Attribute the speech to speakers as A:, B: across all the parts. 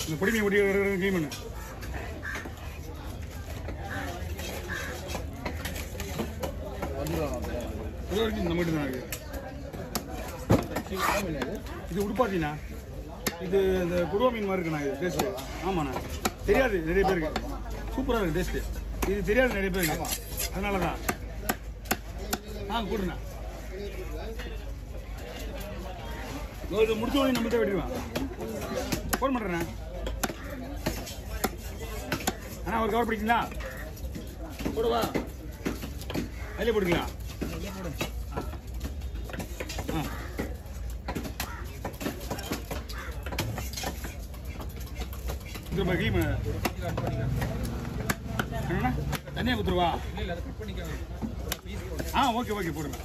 A: இந்த பொடி மீன் ஒட்டி க்ளீன் பண்ணு. இந்த மட்டும் தான் இருக்கு. இது உடுப்பாட்டினா இது இந்த குருவா மீன் மாதிரி இருக்குண்ணா. இது டேஸ்ட்டு ஆமாண்ணா தெரியாது நிறைய பேருக்கு. சூப்பராக இருக்குது டேஸ்ட்டு. இது தெரியாது நிறைய பேருக்கு, அதனால தான் கூடுண்ணா. இது முடிச்ச உடனே நம்மகிட்ட வெட்டிடுவேன். ஃபோன் பண்ணுறேண்ணா. அண்ணா ஒரு கவர் பிடிக்குங்களா? போடுவா, அதிலே போட்டுக்கலாம். க்ளீன் பண்ண என்னண்ணா தனியாக கொடுத்துருவா. ஓகே ஓகே போடுங்க.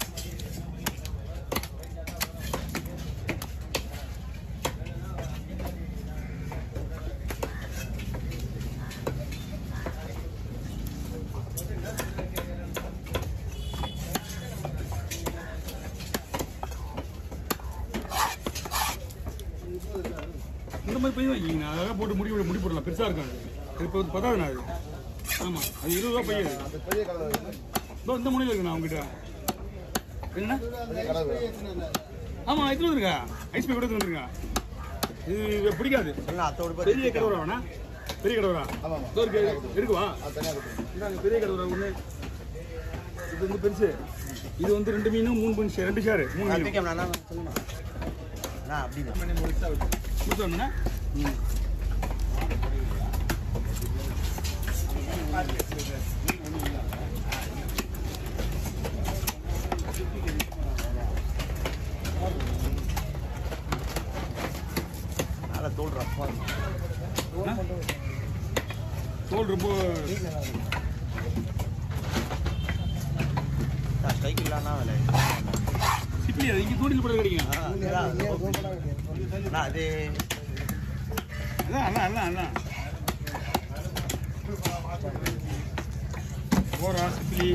A: இந்த மாதிரி பையன் வைக்கிங்கண்ணா, அதெல்லாம் போட்டு முடி போடலாம். பெருசாக இருக்காது. இப்போ வந்து பத்தாதுண்ணா அது. ஆமாம், அது 20 ரூபா பையன். இதோ இந்த முனையில் இருக்குண்ணா அவங்ககிட்ட. என்னண்ணா? ஆமாம், எடுத்துட்டு வந்துருங்க. ஐஸ் பை கூட எடுத்துட்டு வந்துருங்க. இது பிடிக்காது. பெரிய கடவுரா வேணா? பெரிய கடவுரா இருக்குவா? பெரிய கடவுரா ஒன்று. இது வந்து பெருசு. இது வந்து 2 மீன் 3 மீன் 2 ஷேரு 3 மீன். முடிச்சோம்னா தோல் ரொம்ப கைக்குள்ளானா வேலை சிப்பி. அது இங்கே தூண்டில் போட கிடைக்கும். அது அதான் போரா சிப்பிலி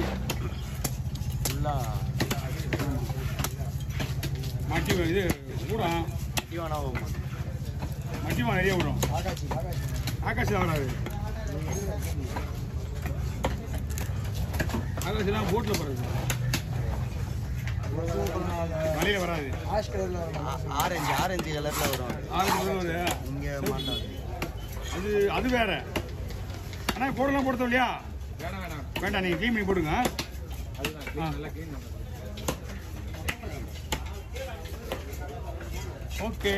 A: மட்டி. இது கூட மட்டிமா நிறைய வரும். ஆகாஷ் வராது. ஆகாஷ்லாம் போட்டில் போகிறது, மலையில வராது. ஆரஞ்சு கலர்ல வரும். அது வேற. ஆனா போடலாம் போடுறது இல்லையா? வேண்டாம், நீங்க க்ளீன் பண்ணி போடுங்க. ஓகே.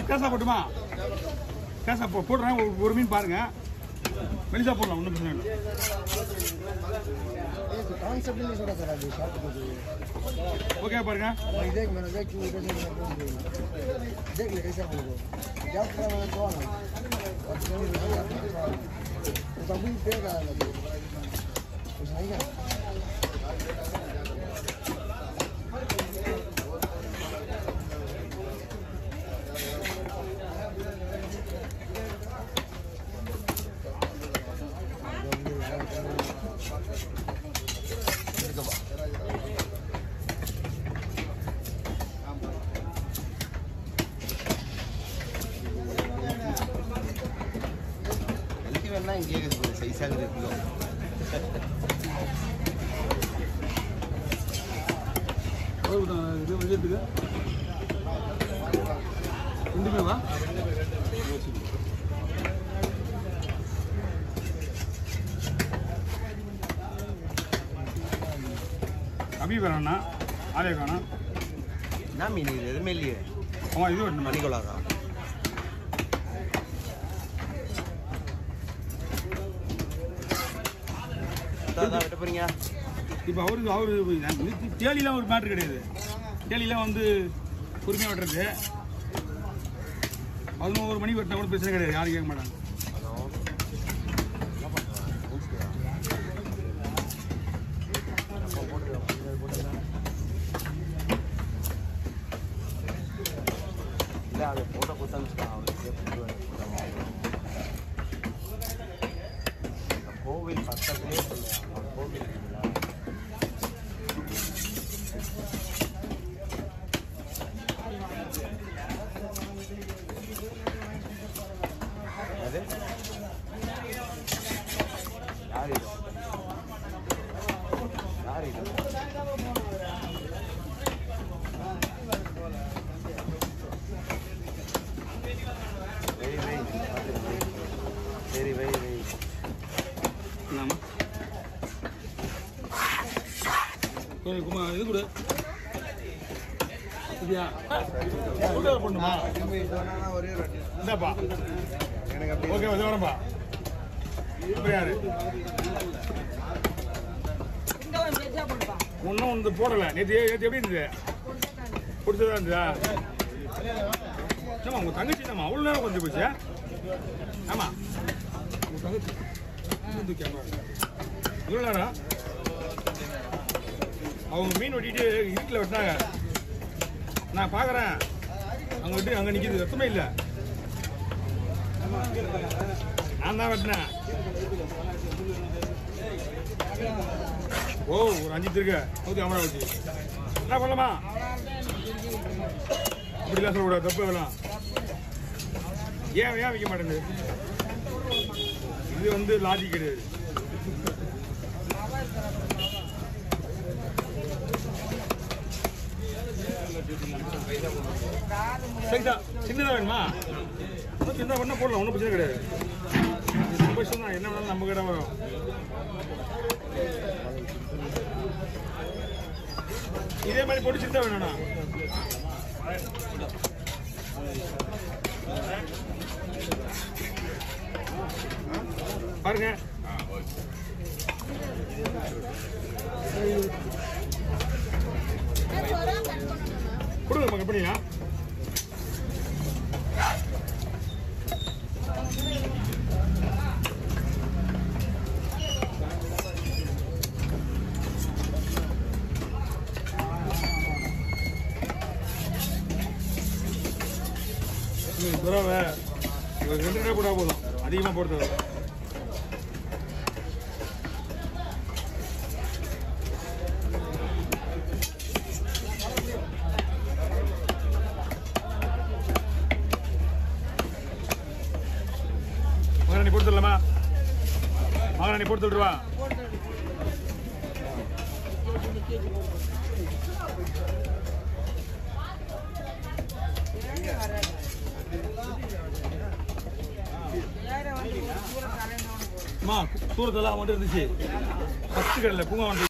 A: கேசா போட்டுமா? கேசா போடுறேன். ஒரு மீன் பாருங்க, மெலிசா போடலாம், ஒன்றும் பிரச்சனை இல்லை. ஓகே பாருங்க. இங்கே சைஸாக இருக்குதோ இது வச்சுட்டுங்க. ரெண்டுமே வா. அபி வேணா ஆலய காணா. என்ன மீன் இது? எதுவுமே இல்லையே. ஆமாம், இது ஒன்று மணிக்கொள்ளாதா? வெட்ட போறீங்க இப்போ? அவரு தேலிலாம் ஒரு மேட்ரு கிடையாது. தேலிலாம் வந்து பொறுமையாக வெட்டுறது. 11 மணிக்கு வெட்டினா கூட பிரச்சனை கிடையாது, யாரும் கேட்க மாட்டாங்க.
B: இல்லை அதை போட்டோ கொடுத்தான்னு அவருக்கு கோவில் பக்கத்துலேயே சொல்லுவாங்க கோவில் இருக்குங்களா அது யார் இது யார் இது சரி வை
A: இது கூட பண்ணுமா இந்தாப்பா ஓகே வரம்பா இப்போ யாரு ஒன்றும் வந்து போடலை நேற்று எப்படி இருந்தது பிடிச்சதா இருந்ததா ஆமாம் உங்கள் தங்கச்சி தாம்மா அவ்வளோ நேரம் கொஞ்சம் போச்சு ஆமாம் உங்கள் தங்கச்சி கேமரா இவ்வளோ நேரம் அவங்க மீன் வெட்டிட்டு வீட்டில் வெட்டினாங்க நான் பார்க்குறேன் அங்கே விட்டு அங்கே நிற்கிது ரத்தமே இல்லை நான் தான் வெட்டினேன் ஓ ஒரு 5 இருக்கு 150 வச்சு என்ன பண்ணலாமா இப்படிலாம் சொல்லக்கூடாது தப்பு வேலாம் ஏன் வைக்க மாட்டேங்குது இது வந்து லாஜிக் கிடையாது சின்னதாக வேணுமா சின்னதாக வேணா போடலாம் ஒன்றும் பிரச்சனை கிடையாது தான் என்ன வேணாலும் நம்ம கிட்ட வரும் இதே மாதிரி போட்டு சின்னதாக வேணும்ண்ணா பாருங்க கொடுங்க கட் பண்ணியா துறவை 2 போட்டா போதும் அதிகமாக போடுறது மகனை போட்டுடலாமா மகனை போட்டு விட்டுருவா தூரத்தெல்லாம் மட்டும் இருந்துச்சு ஃபர்ஸ்ட் கடையில் பூங்கா வந்து